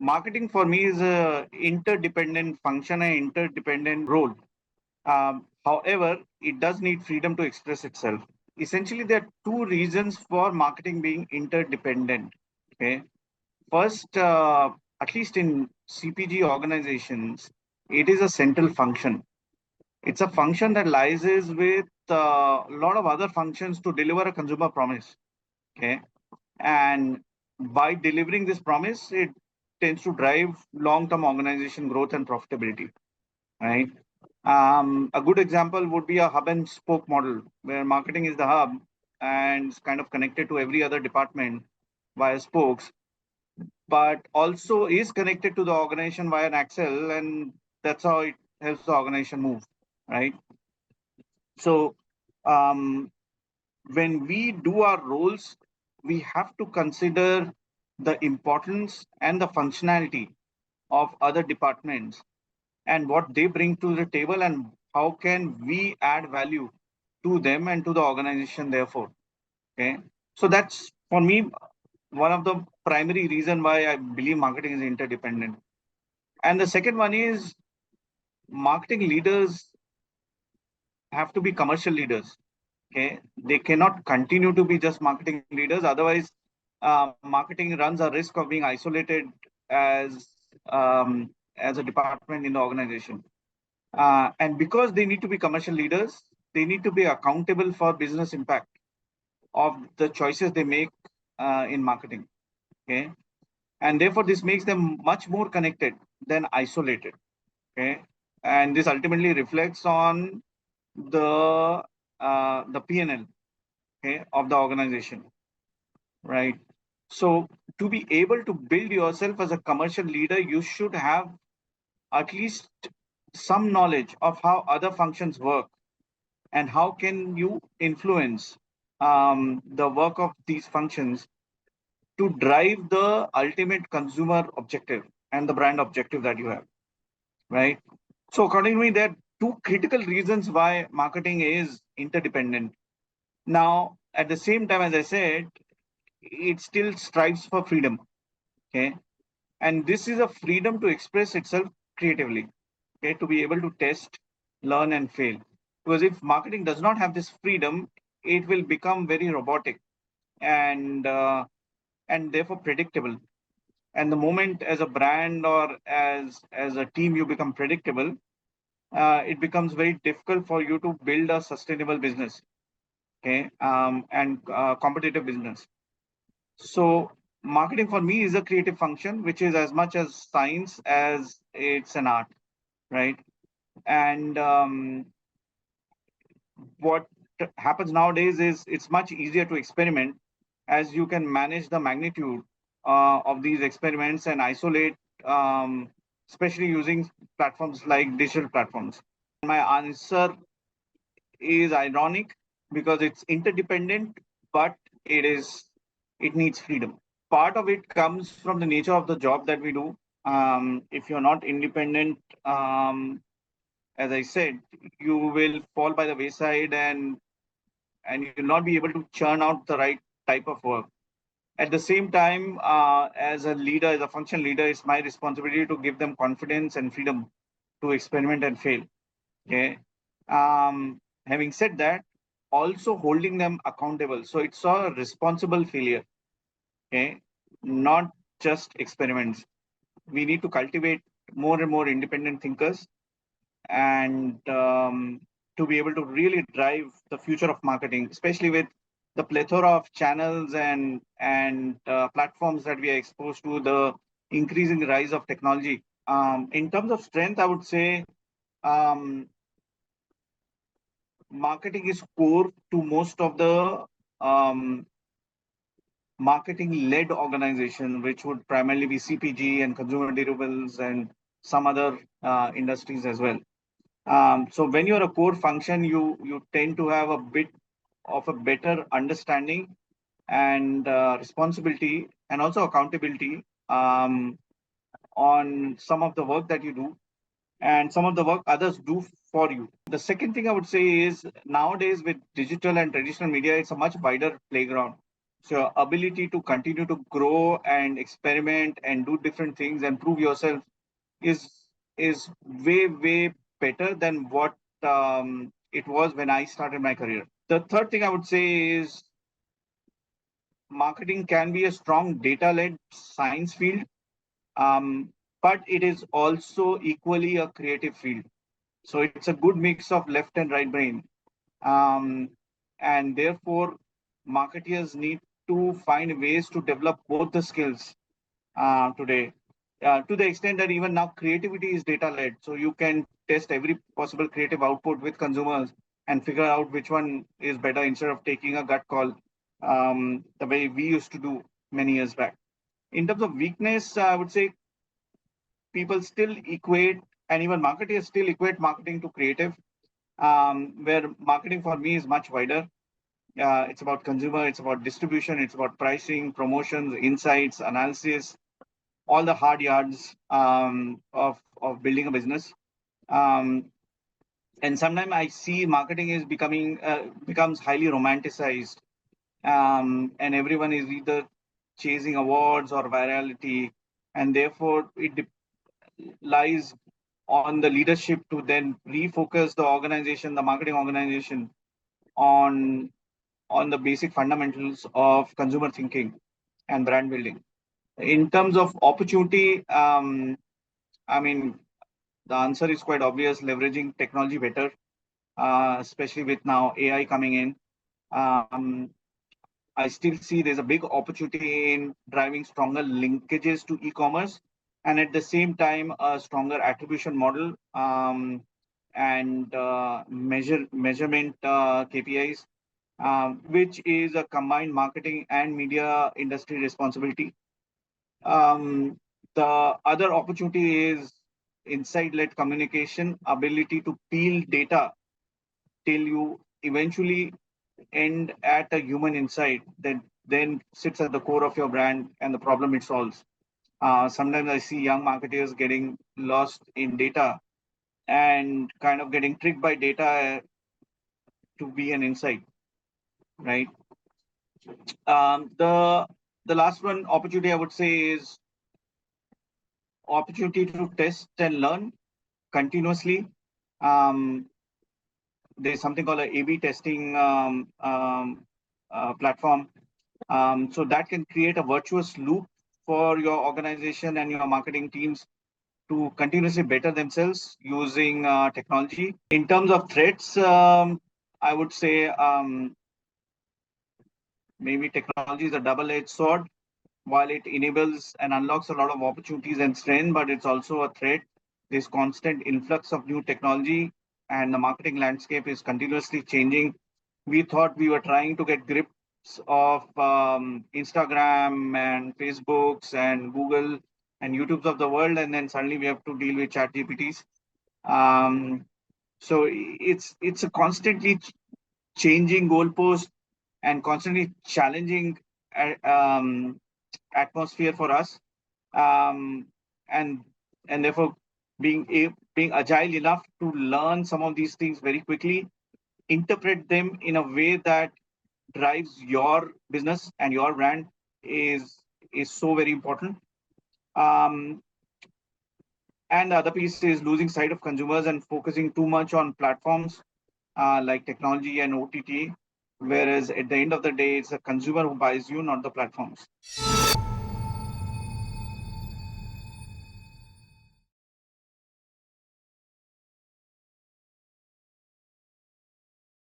marketing for me is a interdependent function and interdependent role. However, it does need freedom to express itself. Essentially, there are two reasons for marketing being interdependent. Okay, first, at least in CPG organizations, it is a central function. It's a function that liaises with a lot of other functions to deliver a consumer promise. Okay, and by delivering this promise, it tends to drive long-term organization growth and profitability. Right. A good example would be a hub and spoke model, where marketing is the hub and it's kind of connected to every other department via spokes, but also is connected to the organization via an axle, and that's how it helps the organization move. Right. So, um, when we do our roles, we have to consider the importance and the functionality of other departments and what they bring to the table, and how can we add value to them and to the organization, therefore. Okay. So that's for me one of the primary reason why I believe marketing is interdependent. And the second one is marketing leaders have to be commercial leaders. Okay. They cannot continue to be just marketing leaders. Otherwise, marketing runs a risk of being isolated as as a department in the organization. And because they need to be commercial leaders, they need to be accountable for business impact of the choices they make in marketing. Okay. And therefore, this makes them much more connected than isolated. Okay. And this ultimately reflects on the P&L, okay, of the organization. Right. So to be able to build yourself as a commercial leader, you should have at least some knowledge of how other functions work and how can you influence the work of these functions to drive the ultimate consumer objective and the brand objective that you have, right? So according to me, there are two critical reasons why marketing is interdependent. Now, at the same time, as I said, it still strives for freedom. Okay. And this is a freedom to express itself creatively. Okay. To be able to test, learn, and fail. Because if marketing does not have this freedom, it will become very robotic and therefore predictable. And the moment as a brand or as a team you become predictable, it becomes very difficult for you to build a sustainable business. Okay. And competitive business. So marketing for me is a creative function, which is as much as science as it's an art, right? And what happens nowadays is it's much easier to experiment, as you can manage the magnitude of these experiments and isolate, especially using platforms like digital platforms. My answer is ironic because it's interdependent, but it needs freedom. Part of it comes from the nature of the job that we do. If you're not independent, as I said, you will fall by the wayside, and you'll not be able to churn out the right type of work. At the same time, as a leader, as a function leader, it's my responsibility to give them confidence and freedom to experiment and fail. Okay. Having said that, also holding them accountable. So it's a responsible failure. Okay. Not just experiments. We need to cultivate more and more independent thinkers, and to be able to really drive the future of marketing, especially with the plethora of channels and platforms that we are exposed to, the increasing rise of technology. In terms of strength, I would say um, marketing is core to most of the um, marketing-led organization, which would primarily be CPG and consumer durables and some other industries as well. So when you're a core function, you tend to have a bit of a better understanding and responsibility and also accountability on some of the work that you do and some of the work others do for you. The second thing I would say is nowadays with digital and traditional media, it's a much wider playground. So ability to continue to grow and experiment and do different things and prove yourself is is way better than what it was when I started my career. The third thing I would say is marketing can be a strong data-led science field, but it is also equally a creative field. So it's a good mix of left and right brain, um, and therefore marketeers need to find ways to develop both the skills today, to the extent that even now creativity is data led. So you can test every possible creative output with consumers and figure out which one is better instead of taking a gut call, the way we used to do many years back. In terms of weakness, I would say people still equate, and even marketers still equate marketing to creative, where marketing for me is much wider. It's about consumer, it's about distribution, it's about pricing, promotions, insights, analysis, all the hard yards of building a business. Um, and sometimes I see marketing is becomes highly romanticized, and everyone is either chasing awards or virality, and therefore lies on the leadership to then refocus the organization, the marketing organization, on on the basic fundamentals of consumer thinking and brand building. In terms of opportunity, I mean, the answer is quite obvious: leveraging technology better, especially with now AI coming in. Um, I still see there's a big opportunity in driving stronger linkages to e-commerce, and at the same time, a stronger attribution model, and measurement KPIs, which is a combined marketing and media industry responsibility. Um, the other opportunity is insight-led communication, ability to peel data till you eventually end at a human insight that then sits at the core of your brand and the problem it solves. Sometimes I see young marketers getting lost in data and kind of getting tricked by data to be an insight, right? The last one opportunity I would say is opportunity to test and learn continuously. Um, there's something called a A/B testing platform. So that can create a virtuous loop for your organization and your marketing teams to continuously better themselves using technology. In terms of threats, I would say maybe technology is a double-edged sword. While it enables and unlocks a lot of opportunities and strength, but it's also a threat. This constant influx of new technology and the marketing landscape is continuously changing. We thought we were trying to get grips of Instagram and Facebooks and Google and YouTubes of the world, and then suddenly we have to deal with chat GPTs. Um, so it's a constantly changing goalpost and constantly challenging atmosphere for us, um, and and therefore being agile enough to learn some of these things very quickly, interpret them in a way that drives your business and your brand is so very important. Um, and the other piece is losing sight of consumers and focusing too much on platforms like technology and OTT, whereas at the end of the day, it's the consumer who buys you, not the platforms.